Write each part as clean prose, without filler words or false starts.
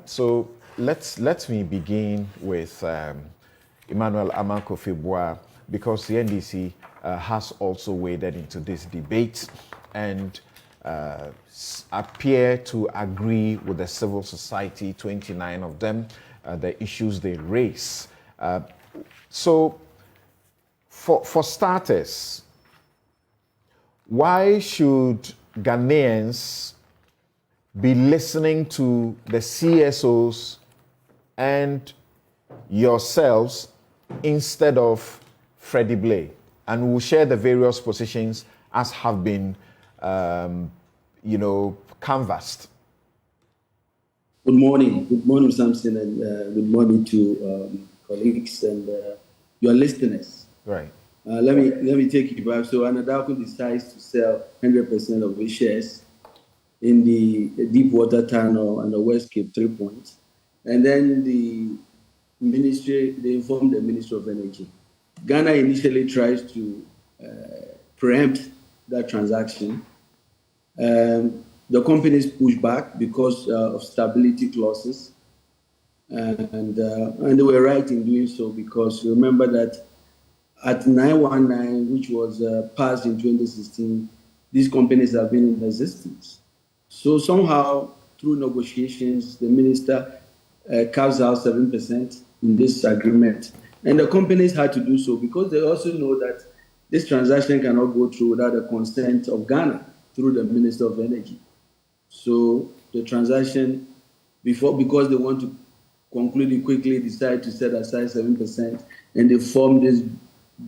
So let me begin with Emmanuel Buah, because the NDC has also waded into this debate and appear to agree with the civil society, 29 of them, the issues they raise. So for starters, why should Ghanaians be listening to the CSOs and yourselves instead of Freddie Blay? And we'll share the various positions as have been, canvassed. Good morning, Samson, and good morning to colleagues and your listeners. Right. Let me take you back. So Anadako decides to sell 100% of his shares in the Deepwater Tunnel and the West Cape 3 Points, and then they informed the Ministry of Energy. Ghana initially tries to preempt that transaction. The companies pushed back because of stability clauses, and they were right in doing so, because remember that at 919, which was passed in 2016, these companies have been in existence. So somehow, through negotiations, the minister carves out 7% in this agreement. And the companies had to do so because they also know that this transaction cannot go through without the consent of Ghana through the Minister of Energy. So the transaction, because they want to conclude it quickly, decide to set aside 7%, and they formed this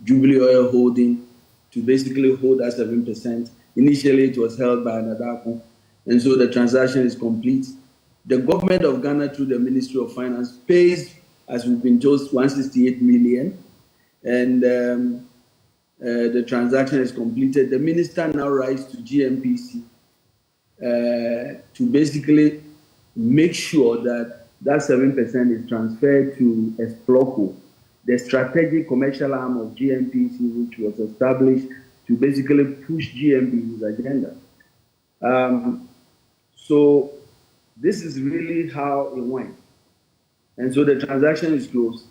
Jubilee Oil Holding to basically hold that 7%. Initially, it was held by Anadako, and so the transaction is complete. The government of Ghana, through the Ministry of Finance, pays, as we've been told, 168 million, and the transaction is completed. The minister now writes to GNPC to basically make sure that that 7% is transferred to Exploco, the strategic commercial arm of GNPC, which was established to basically push GNPC's agenda. So this is really how it went. And so the transaction is closed.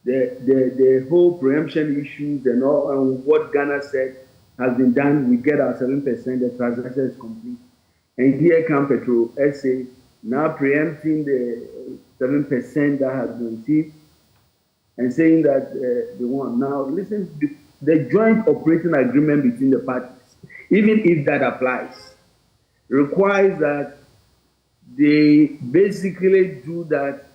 The whole preemption issues and all and what Ghana said has been done. We get our 7%, the transaction is complete. And here comes PetroSA now preempting the 7% that has been received and saying that they want. Now, listen, the joint operating agreement between the parties, even if that applies, requires that they basically do that.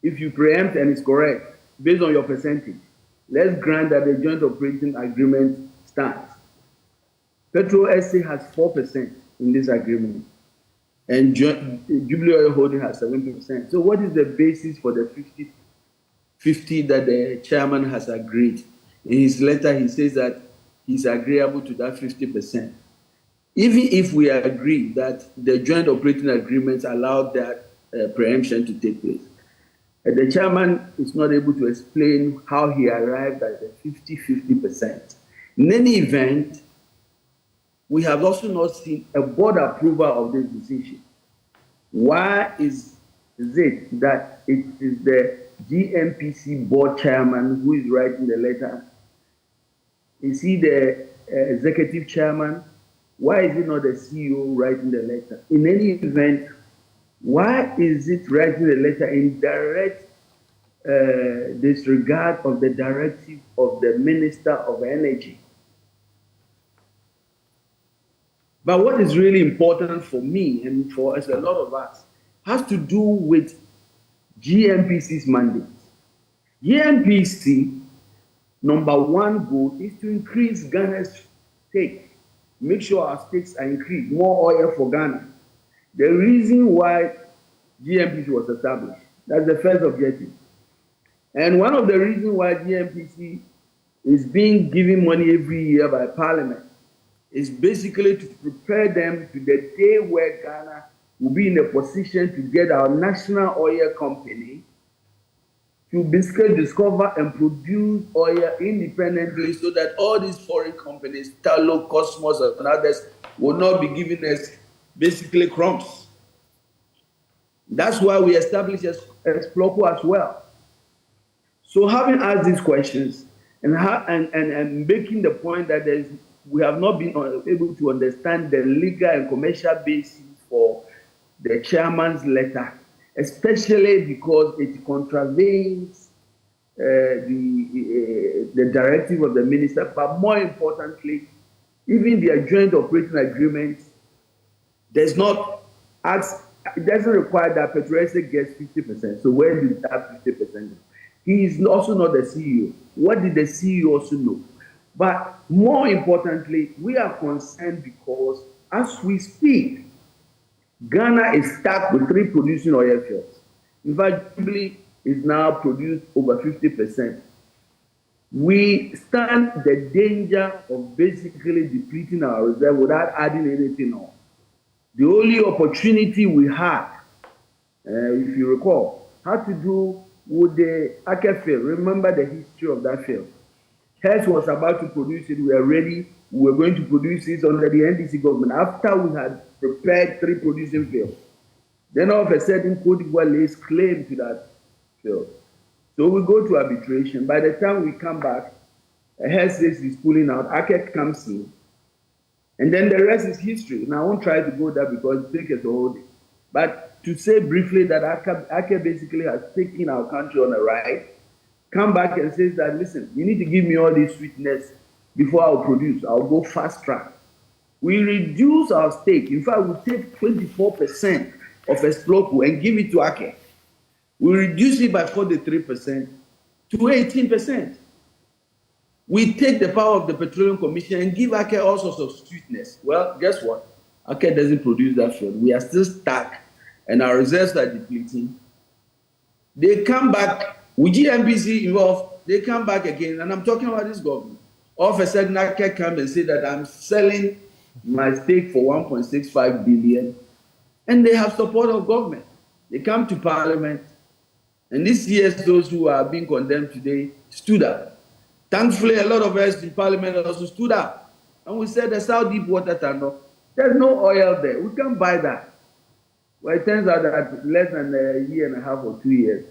If you preempt and it's correct, based on your percentage, let's grant that the joint operating agreement stands. PetroSA has 4% in this agreement, and Jubilee Oil Holding has 7%. So what is the basis for the 50 that the chairman has agreed? In his letter, he says that he's agreeable to that 50%. Even if we agree that the joint operating agreements allowed that preemption to take place, the chairman is not able to explain how he arrived at the 50-50%. In any event, we have also not seen a board approval of this decision. Why is it that it is the GNPC board chairman who is writing the letter? Is he the executive chairman? Why is it not the CEO writing the letter? In any event, why is it writing the letter in direct disregard of the directive of the Minister of Energy? But what is really important for me and for us, a lot of us, has to do with GNPC's mandate. GNPC, number one goal is to increase Ghana's stake, make sure our stakes are increased, more oil for Ghana. The reason why GNPC was established, that's the first objective. And one of the reasons why GNPC is being given money every year by Parliament is basically to prepare them to the day where Ghana will be in a position to get our national oil company to basically discover and produce oil independently, so that all these foreign companies, Tullow, Cosmos, and others, will not be giving us basically crumbs. That's why we established Exploco as well. So having asked these questions and making the point that we have not been able to understand the legal and commercial basis for the chairman's letter, especially because it contravenes the directive of the minister, but more importantly, even the joint operating agreement does not ask, it doesn't require that PetroSA gets 50%. So where did that 50% go? He is also not the CEO. What did the CEO also know? But more importantly, we are concerned because as we speak, Ghana is stuck with 3 producing oil fields. In fact, Jubilee is now produced over 50%. We stand the danger of basically depleting our reserve without adding anything on. The only opportunity we had, if you recall, had to do with the Aker field. Remember the history of that field. Hess was about to produce it. We are ready. We were going to produce it under the NDC government after we had prepared 3 producing fields. Then all of a sudden, Côte d'Ivoire lays claim to that field. So we go to arbitration. By the time we come back, Hess says he's pulling out. Aker comes in. And then the rest is history. And I won't try to go there because it takes a whole day. But to say briefly that Aker basically has taken our country on a ride, come back and says that, listen, you need to give me all this sweetness before I'll produce. I'll go fast track. We reduce our stake. In fact, we take 24% of Exploco and give it to Aker. We reduce it by 43% to 18%. We take the power of the Petroleum Commission and give Aker all sorts of sweetness. Well, guess what? Aker doesn't produce that field. We are still stuck, and our reserves are depleting. They come back, with GNPC involved, they come back again, and I'm talking about this government. All of a sudden, Aker come and say that I'm selling my stake for 1.65 billion, and they have support of government. They come to Parliament, and this year, those who are being condemned today stood up. Thankfully, a lot of us in Parliament also stood up. And we said the South Deep Water Tunnel, there's no oil there. We can't buy that. Well, it turns out that less than a year and a half or 2 years,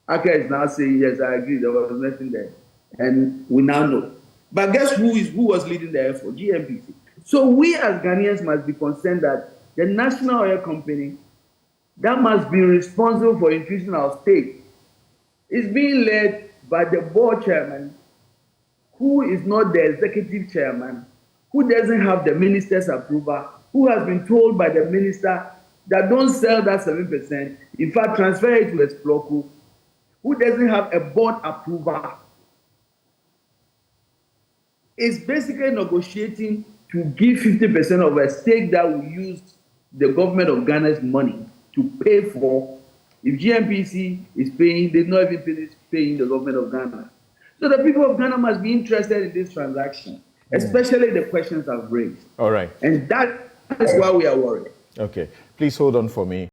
Aker is now saying, yes, I agree, there was nothing there. And we now know. But guess who was leading the effort? GNPC. So we as Ghanaians must be concerned that the national oil company that must be responsible for increasing our stake is being led by the board chairman, who is not the executive chairman, who doesn't have the minister's approval, who has been told by the minister that don't sell that 7%, in fact, transfer it to Exploco, who doesn't have a board approval, is basically negotiating to give 50% of a stake that will use the government of Ghana's money to pay for. If GNPC is paying, they're not even paying the government of Ghana. So the people of Ghana must be interested in this transaction, especially the questions I've raised. All right. And that is why we are worried. Okay. Please hold on for me.